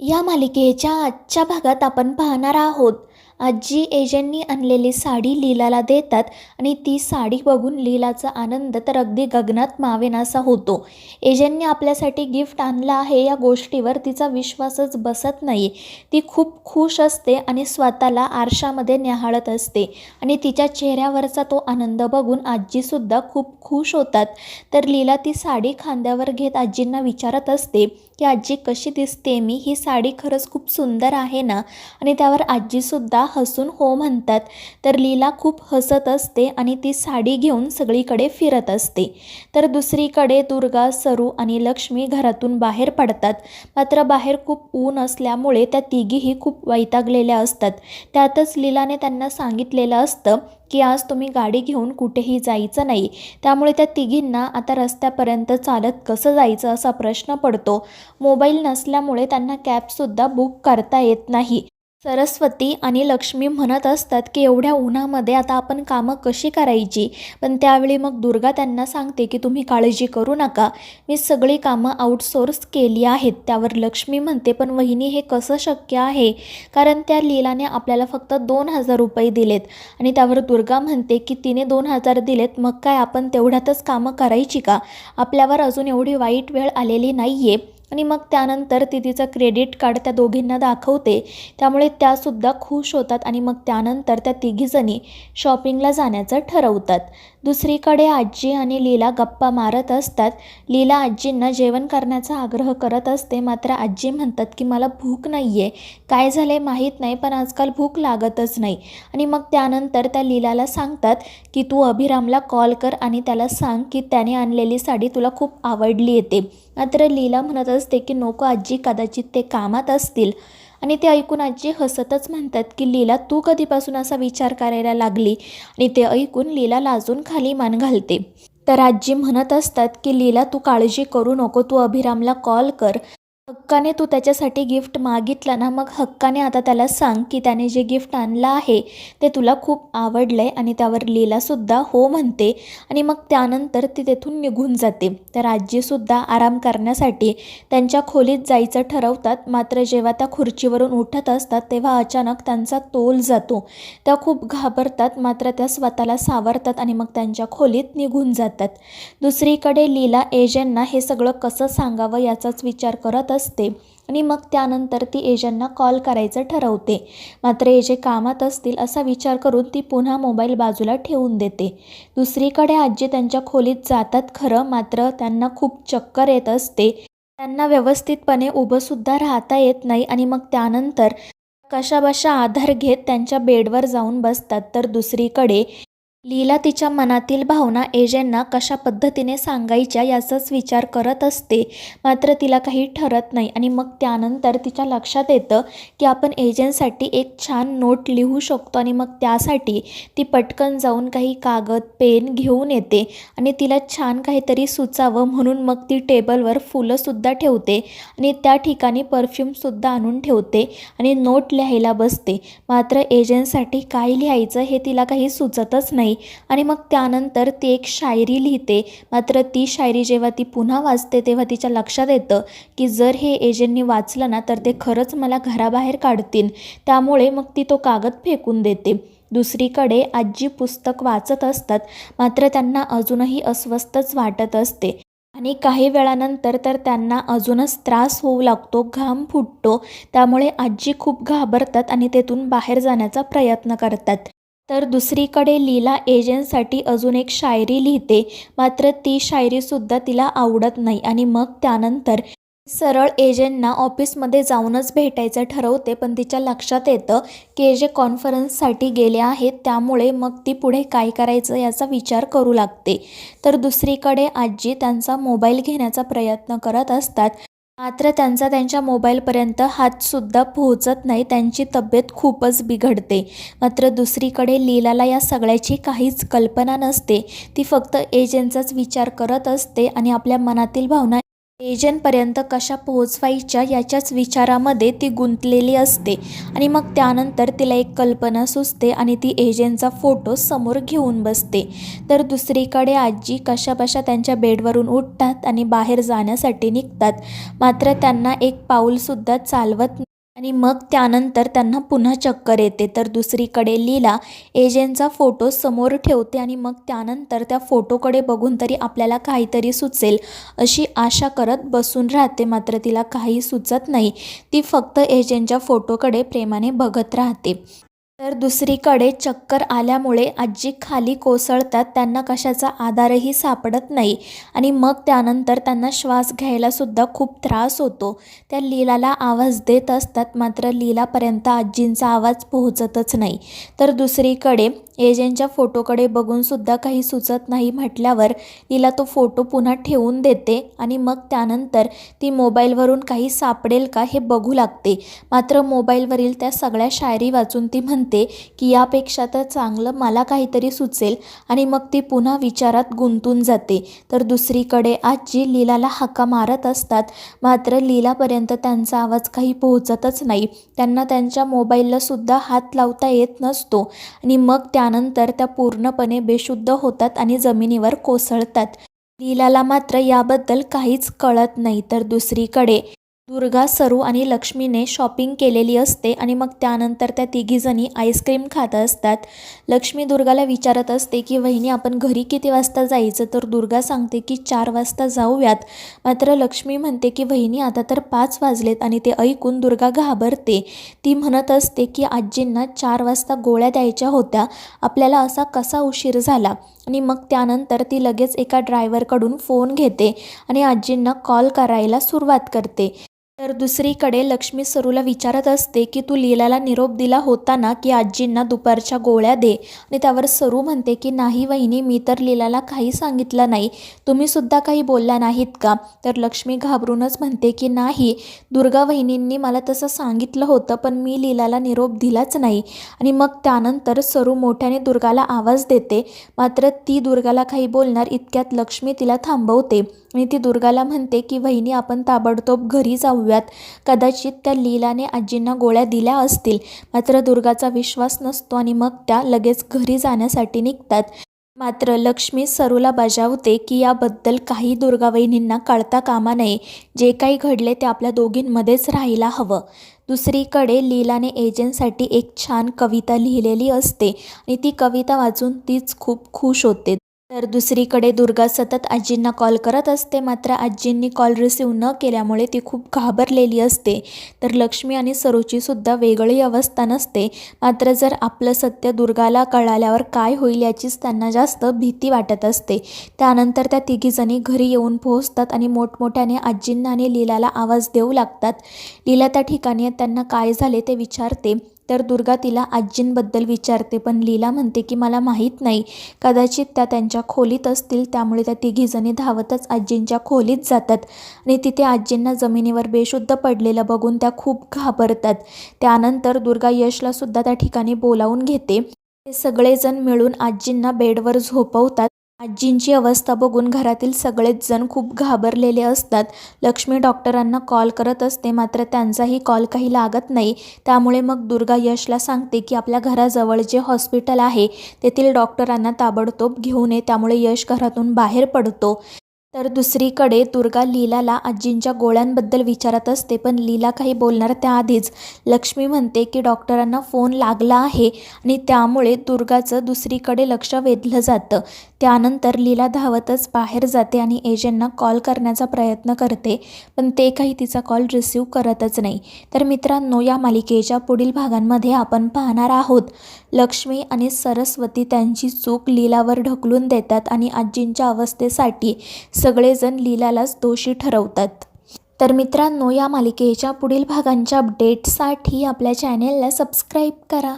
या मालिकेच्या आजच्या भागात आपण पाहणार आहोत. आजी एजंटनी आणलेली साडी लीलाला देतात आणि ती साडी बघून लीलाचा आनंद तर अगदी गगनात मावेनासा होतो. एजंटने आपल्यासाठी गिफ्ट आणलं आहे या गोष्टीवर तिचा विश्वासच बसत नाही. ती खूप खुश असते आणि स्वतःला आरशामध्ये न्याहाळत असते आणि तिच्या चेहऱ्यावरचा तो आनंद बघून आजीसुद्धा खूप खुश होतात. तर लीला ती साडी खांद्यावर घेत आजींना विचारत असते की आजी कशी दिसते मी, ही साडी खरंच खूप सुंदर आहे ना. आणि त्यावर आजीसुद्धा हसून हो म्हणतात. तर लीला खूप हसत असते आणि ती साडी घेऊन सगळीकडे फिरत असते. तर दुसरीकडे दुर्गा, सरू आणि लक्ष्मी घरातून बाहेर पडतात. मात्र बाहेर खूप ऊन असल्यामुळे त्या तिघीही खूप वैतागलेल्या असतात. त्यातच लीलाने त्यांना सांगितलेलं असतं की आज तुम्ही गाडी घेऊन कुठेही जायचं नाही. त्यामुळे त्या तिघींना आता रस्त्यापर्यंत चालत कसं जायचं असा प्रश्न पडतो. मोबाईल नसल्यामुळे त्यांना कॅबसुद्धा बुक करता येत नाही. सरस्वती आणि लक्ष्मी म्हणत असतात की एवढ्या उन्हामध्ये आता आपण कामं कशी करायची. पण त्यावेळी मग दुर्गा त्यांना सांगते की तुम्ही काळजी करू नका, मी सगळी कामं आउटसोर्स केली आहेत. त्यावर लक्ष्मी म्हणते पण वहिनी हे कसं शक्य आहे, कारण त्या लीलाने आपल्याला फक्त 2,000 रुपये दिलेत. आणि त्यावर दुर्गा म्हणते की तिने 2,000 दिलेत मग काय आपण तेवढ्यातच कामं करायची का, आपल्यावर अजून एवढी वाईट वेळ आलेली नाही आहे. आणि मग त्यानंतर ती तिचं क्रेडिट कार्ड त्या दोघींना दाखवते. त्यामुळे त्यासुद्धा खुश होतात आणि मग त्यानंतर त्या तिघीजणी शॉपिंगला जाण्याचं ठरवतात. दुसरीकडे आजी आणि लीला गप्पा मारत असतात. लीला आजींना जेवण करण्याचा आग्रह करत असते, मात्र आजी म्हणतात की मला भूक नाही आहे, काय झालं आहे माहीत नाही पण आजकाल भूक लागतच नाही. आणि मग त्यानंतर त्या लीलाला सांगतात की तू अभिरामला कॉल कर आणि त्याला सांग की त्याने आणलेली साडी तुला खूप आवडली येते. मात्र लीला म्हणत असते की नको आजी, कदाचित ते कामात असतील. आणि ते ऐकून आजी हसतच म्हणतात की लीला तू कधीपासून असा विचार करायला लागली. आणि ते ऐकून लीला लाजून खाली मान घालते. तर आजी म्हणत असतात की लीला तू काळजी करू नको, तू अभिरामला कॉल कर. हक्काने तू त्याच्यासाठी गिफ्ट मागितलं ना, मग हक्काने आता त्याला सांग की त्याने जे गिफ्ट आणलं आहे ते तुला खूप आवडलं आहे. आणि त्यावर लीलासुद्धा हो म्हणते आणि मग त्यानंतर ती तेथून निघून जाते. तर आजीसुद्धा आराम करण्यासाठी त्यांच्या खोलीत जायचं ठरवतात. मात्र जेव्हा त्या खुर्चीवरून उठत असतात तेव्हा अचानक त्यांचा तोल जातो. त्या खूप घाबरतात, मात्र त्या स्वतःला सावरतात आणि मग त्यांच्या खोलीत निघून जातात. दुसरीकडे लीला एजंटना हे सगळं कसं सांगावं याचाच विचार करत असते आणि मग त्यानंतर ती एजंटना कॉल करायचं ठरवते. मात्र एजंट कामात असतील असा विचार करून ती पुन्हा मोबाईल बाजूला ठेवून देते. दुसरीकडे आजी त्यांच्या खोलीत जातात खरं, मात्र त्यांना खूप चक्कर येत असते. त्यांना व्यवस्थितपणे उभंसुद्धा राहता येत नाही आणि मग त्यानंतर कशाबशा आधार घेत त्यांच्या बेडवर जाऊन बसतात. तर दुसरीकडे लीला तिच्या मनातील भावना एजंटना कशा पद्धतीने सांगायच्या याचाच विचार करत असते. मात्र तिला काही ठरत नाही आणि मग त्यानंतर तिच्या लक्षात येतं की आपण एजंटसाठी एक छान नोट लिहू शकतो. आणि मग त्यासाठी ती पटकन जाऊन काही कागद पेन घेऊन येते आणि तिला छान काहीतरी सुचावं म्हणून मग ती टेबलवर फुलंसुद्धा ठेवते आणि त्या ठिकाणी परफ्यूमसुद्धा आणून ठेवते आणि नोट लिहायला बसते. मात्र एजंटसाठी काय लिहायचं हे तिला काही सुचतच नाही. आणि मग त्यानंतर ती एक शायरी लिहिते. मात्र ती शायरी जेव्हा ती पुन्हा वाचते तेव्हा तिच्या लक्षात येतं की जर हे एजंटनी वाचलं ना तर ते खरंच मला घराबाहेर काढतील. त्यामुळे मग ती तो कागद फेकून देते. दुसरीकडे आजी पुस्तक वाचत असतात, मात्र त्यांना अजूनही अस्वस्थच वाटत असते. आणि काही वेळानंतर तर त्यांना अजूनच त्रास होऊ लागतो, घाम फुटतो. त्यामुळे आजी खूप घाबरतात आणि तेथून बाहेर जाण्याचा प्रयत्न करतात. तर दुसरीकडे लीला एजंटसाठी अजून एक शायरी लिहिते. मात्र ती शायरीसुद्धा तिला आवडत नाही आणि मग त्यानंतर सरळ एजंटना ऑफिसमध्ये जाऊनच भेटायचं ठरवते. पण तिच्या लक्षात येतं की एजंट कॉन्फरन्ससाठी गेले आहेत, त्यामुळे मग ती पुढे काय करायचं याचा विचार करू लागते. तर दुसरीकडे आजी त्यांचा मोबाईल घेण्याचा प्रयत्न करत असतात. मात्र त्यांच्या मोबाईलपर्यंत हातसुद्धा पोहोचत नाही. त्यांची तब्येत खूपच बिघडते. मात्र दुसरीकडे लीलाला या सगळ्याची काहीच कल्पना नसते. ती फक्त एजंटचाच विचार करत असते आणि आपल्या मनातील भावना एजंटपर्यंत कशा पोहोचवायच्या याच्याच विचारामध्ये ती गुंतलेली असते आणि मग त्यानंतर तिला एक कल्पना सुचते आणि ती एजंटचा फोटो समोर घेऊन बसते. तर दुसरीकडे आजी कशाबशा त्यांच्या बेडवरून उठतात आणि बाहेर जाण्यासाठी निघतात. मात्र त्यांना एक पाऊलसुद्धा चालवत नाही आणि मग त्यानंतर त्यांना पुन्हा चक्कर येते. तर दुसरीकडे लीला एजंटचा फोटो समोर ठेवते आणि मग त्यानंतर त्या फोटोकडे बघून तरी आपल्याला काहीतरी सुचेल अशी आशा करत बसून राहते. मात्र तिला काही सुचत नाही. ती फक्त एजंटच्या फोटोकडे प्रेमाने बघत राहते. तर दुसरीकडे चक्कर आल्यामुळे आजी खाली कोसळतात. त्यांना कशाचा आधारही सापडत नाही आणि मग त्यानंतर त्यांना श्वास घ्यायलासुद्धा खूप त्रास होतो. त्या लीलाला आवाज देत असतात मात्र लीलापर्यंत आजींचा आवाज पोहोचतच नाही. तर दुसरीकडे एजंटच्या फोटोकडे बघूनसुद्धा काही सुचत नाही म्हटल्यावर लीला तो फोटो पुन्हा ठेवून देते आणि मग त्यानंतर ती मोबाईलवरून काही सापडेल का हे बघू लागते. मात्र मोबाईलवरील त्या सगळ्या शायरी वाचून ती म्हणते की यापेक्षा तर चांगलं मला काहीतरी सुचेल आणि मग ती पुन्हा विचारात गुंतून जाते. तर दुसरीकडे आजी लीलाला हाका मारत असतात मात्र लीलापर्यंत त्यांचा आवाज काही पोहोचतच नाही. त्यांना त्यांच्या मोबाईलला सुद्धा हात लावता येत नसतो आणि मग त्यानंतर त्या पूर्णपणे बेशुद्ध होतात आणि जमिनीवर कोसळतात. लीलाला मात्र याबद्दल काहीच कळत नाही. तर दुसरीकडे दुर्गा, सरू आणि लक्ष्मीने शॉपिंग केलेली असते आणि मग त्यानंतर त्या तिघीजणी आईस्क्रीम खात असतात. लक्ष्मी दुर्गाला विचारत असते की वहिनी आपण घरी किती वाजता जायचं. तर दुर्गा सांगते की 4 वाजता जाऊयात. मात्र लक्ष्मी म्हणते की वहिनी आता तर 5 वाजलेत आणि ते ऐकून दुर्गा घाबरते. ती म्हणत असते की आजींना 4 वाजता गोळ्या द्यायच्या होत्या, आपल्याला असा कसा उशीर झाला. आणि मग त्यानंतर ती लगेच एका ड्रायव्हरकडून फोन घेते आणि आजींना कॉल करायला सुरुवात करते. तर दुसरीकडे लक्ष्मी सरूला विचारत असते की तू लीलाला निरोप दिला होता ना की आजींना दुपारच्या गोळ्या दे. आणि त्यावर सरू म्हणते की नाही वहिनी, मी तर लीलाला काही सांगितलं नाही, तुम्हीसुद्धा काही बोलल्या नाहीत का. तर लक्ष्मी घाबरूनच म्हणते की नाही, दुर्गा वहिनींनी मला तसं सांगितलं होतं पण मी लीलाला निरोप दिलाच नाही. आणि मग त्यानंतर सरू मोठ्याने दुर्गाला आवाज देते मात्र ती दुर्गाला काही बोलणार इतक्यात लक्ष्मी तिला थांबवते आणि ती दुर्गाला म्हणते की वहिनी आपण ताबडतोब घरी जाऊयात, कदाचित त्या लीलाने आजींना गोळ्या दिल्या असतील. मात्र दुर्गाचा विश्वास नसतो आणि मग त्या लगेच घरी जाण्यासाठी निघतात. मात्र लक्ष्मी सरूला बजावते की याबद्दल काही दुर्गा वहिनींना कळता कामा नये, जे काही घडले ते आपल्या दोघींमध्येच राहायला हवं. दुसरीकडे लीलाने एजंटसाठी एक छान कविता लिहिलेली असते आणि ती कविता वाचून तीच खूप खुश होते. तर दुसरीकडे दुर्गा सतत आजींना कॉल करत असते मात्र आजींनी कॉल रिसीव न केल्यामुळे ती खूप घाबरलेली असते. तर लक्ष्मी आणि सरूची सुद्धा वेगळी अवस्था नसते. मात्र जर आपलं सत्य दुर्गाला कळाल्यावर काय होईल याचीच त्यांना जास्त भीती वाटत असते. त्यानंतर त्या तिघीजणी घरी येऊन पोहोचतात आणि मोठमोठ्याने आजींना आणि लीलाला आवाज देऊ लागतात. लीला त्या ठिकाणी त्यांना काय झाले ते विचारते. तर दुर्गा तिला आजींबद्दल विचारते पण लीला म्हणते की मला माहीत नाही, कदाचित त्या त्यांच्या खोलीत असतील. त्यामुळे त्या तिघीजणी धावतच आजींच्या खोलीत जातात आणि तिथे आजींना जमिनीवर बेशुद्ध पडलेलं बघून त्या खूप घाबरतात. त्यानंतर दुर्गा यशलासुद्धा त्या ठिकाणी बोलावून घेते. ते सगळेजण मिळून आजींना बेडवर झोपवतात. आजींची अवस्था बघून घरातील सगळेच जण खूप घाबरलेले असतात. लक्ष्मी डॉक्टरांना कॉल करत असते मात्र त्यांचाही कॉल काही लागत नाही. त्यामुळे मग दुर्गा यशला सांगते की आपल्या घराजवळ जे हॉस्पिटल आहे तेथील डॉक्टरांना ताबडतोब घेऊन ये. त्यामुळे यश घरातून बाहेर पडतो. तर दुसरीकडे दुर्गा लीलाला आजींच्या गोळ्यांबद्दल विचारत असते पण लीला काही बोलणार त्याआधीच लक्ष्मी म्हणते की डॉक्टरांना फोन लागला आहे आणि त्यामुळे दुर्गाचं दुसरीकडे लक्ष वेधलं जातं. त्यानंतर लीला धावतच बाहेर जाते आणि एजंटना कॉल करण्याचा प्रयत्न करते पण ते काही तिचा कॉल रिसीव करतच नाही. तर मित्रांनो, या मालिकेच्या पुढील भागांमध्ये आपण पाहणार आहोत लक्ष्मी आणि सरस्वती त्यांची चूक लीलावर ढकलून देतात आणि आजींच्या अवस्थेसाठी सगळेजण लीलालाच दोषी ठरवतात. तर मित्रांनो, या मालिकेच्या पुढील भागांच्या अपडेटसाठी आपल्या चॅनेलला सबस्क्राईब करा.